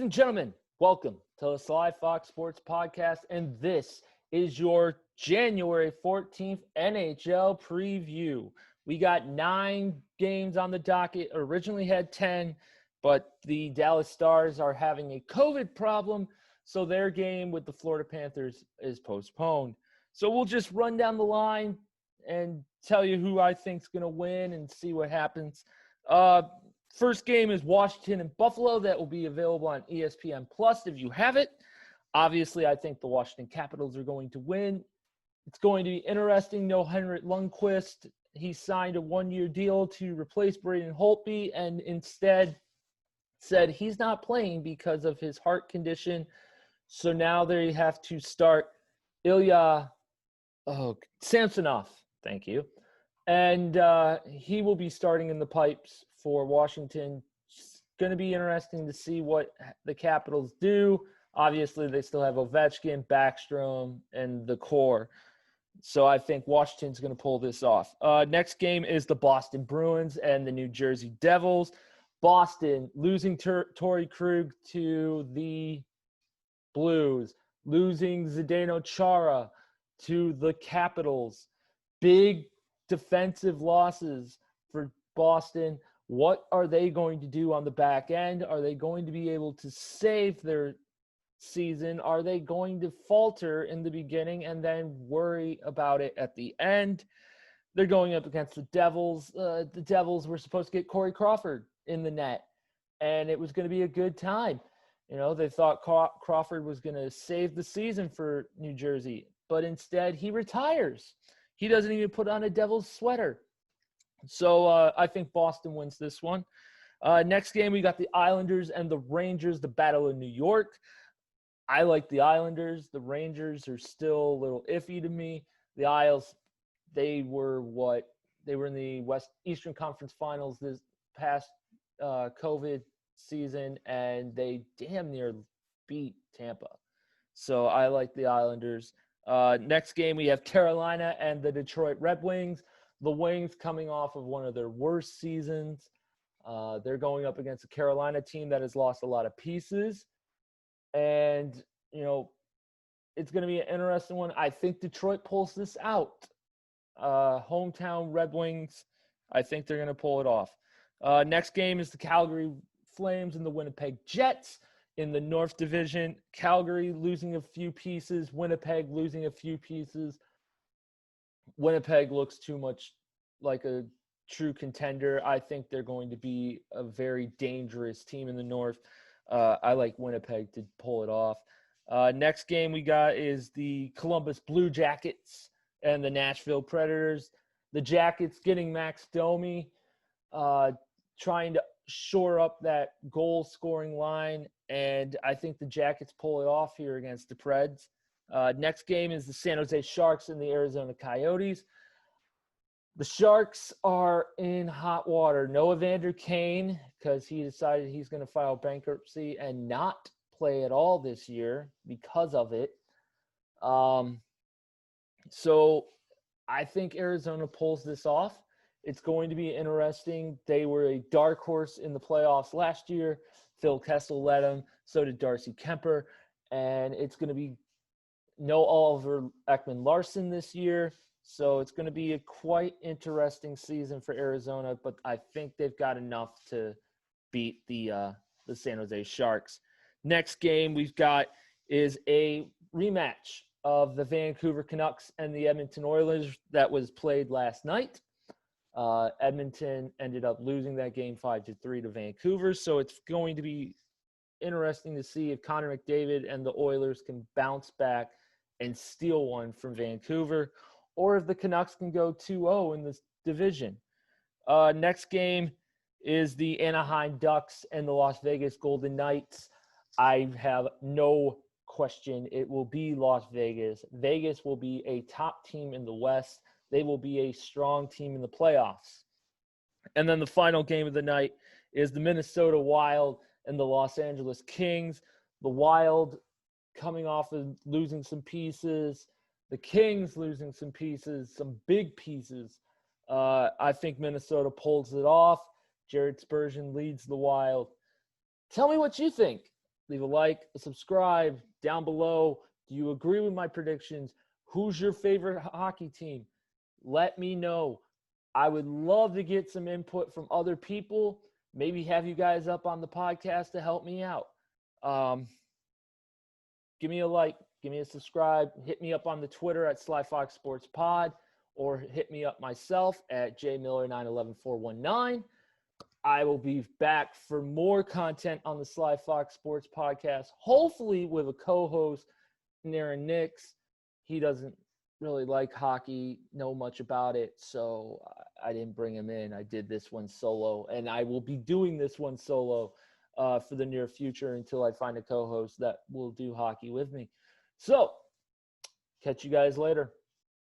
and gentlemen, welcome to the Sly Fox Sports podcast, and this is your January 14th NHL preview. We got 9 games on the docket, originally had 10, but the Dallas Stars are having a COVID problem, so their game with the Florida Panthers is postponed. So we'll just run down the line and tell you who I think is going to win and see what happens. First game is Washington and Buffalo. That will be available on ESPN Plus if you have it. Obviously, I think the Washington Capitals are going to win. It's going to be interesting. No Henrik Lundqvist. He signed a 1-year deal to replace Braden Holtby and instead said he's not playing because of his heart condition. So now they have to start Ilya Samsonov. Thank you. And he will be starting in the pipes for Washington. It's going to be interesting to see what the Capitals do. Obviously, they still have Ovechkin, Backstrom, and the core. So I think Washington's going to pull this off. Next game is the Boston Bruins and the New Jersey Devils. Boston losing Torrey Krug to the Blues, losing Zdeno Chara to the Capitals. Big defensive losses for Boston. What are they going to do on the back end? Are they going to be able to save their season? Are they going to falter in the beginning and then worry about it at the end? They're going up against the Devils. The Devils were supposed to get Corey Crawford in the net, and it was going to be a good time. You know, they thought Crawford was going to save the season for New Jersey, but instead he retires. He doesn't even put on a Devils sweater. So I think Boston wins this one. Next game, we got the Islanders and the Rangers, the Battle of New York. I like the Islanders. The Rangers are still a little iffy to me. The Isles, they were in the Eastern Conference Finals this past COVID season, and they damn near beat Tampa. So I like the Islanders. Next game, we have Carolina and the Detroit Red Wings. The Wings coming off of one of their worst seasons. They're going up against a Carolina team that has lost a lot of pieces. And, you know, it's going to be an interesting one. I think Detroit pulls this out. Hometown Red Wings, I think they're going to pull it off. Next game is the Calgary Flames and the Winnipeg Jets in the North Division. Calgary losing a few pieces. Winnipeg losing a few pieces. Winnipeg looks too much like a true contender. I think they're going to be a very dangerous team in the North. I like Winnipeg to pull it off. Next game we got is the Columbus Blue Jackets and the Nashville Predators. The Jackets getting Max Domi, trying to shore up that goal-scoring line, and I think the Jackets pull it off here against the Preds. Next game is the San Jose Sharks and the Arizona Coyotes. The Sharks are in hot water. No Evander Kane, because he decided he's going to file bankruptcy and not play at all this year because of it. So I think Arizona pulls this off. It's going to be interesting. They were a dark horse in the playoffs last year. Phil Kessel led them. So did Darcy Kemper. And it's going to be no Oliver Ekman-Larsson this year. So it's going to be a quite interesting season for Arizona, but I think they've got enough to beat the San Jose Sharks. Next game we've got is a rematch of the Vancouver Canucks and the Edmonton Oilers that was played last night. Edmonton ended up losing that game 5-3 to Vancouver, so it's going to be interesting to see if Connor McDavid and the Oilers can bounce back and steal one from Vancouver, or if the Canucks can go 2-0 in this division. Next game is the Anaheim Ducks and the Las Vegas Golden Knights. I have no question it will be Las Vegas. Vegas will be a top team in the West. They will be a strong team in the playoffs. And then the final game of the night is the Minnesota Wild and the Los Angeles Kings. The Wild coming off of losing some pieces. The Kings losing some pieces, some big pieces. I think Minnesota pulls it off. Jared Spurgeon leads the Wild. Tell me what you think. leave a like, a subscribe down below. Do you agree with my predictions? Who's your favorite hockey team? Let me know. I would love to get some input from other people. Maybe have you guys up on the podcast to help me out. Give me a like, give me a subscribe, hit me up on the Twitter at Sly Fox Sports Pod, or hit me up myself at jmiller911419. I will be back for more content on the Sly Fox Sports Podcast, hopefully with a co-host, Aaron Nix. He doesn't really like hockey, know much about it, so I didn't bring him in. I did this one solo, and I will be doing this one solo for the near future until I find a co-host that will do hockey with me. So, catch you guys later.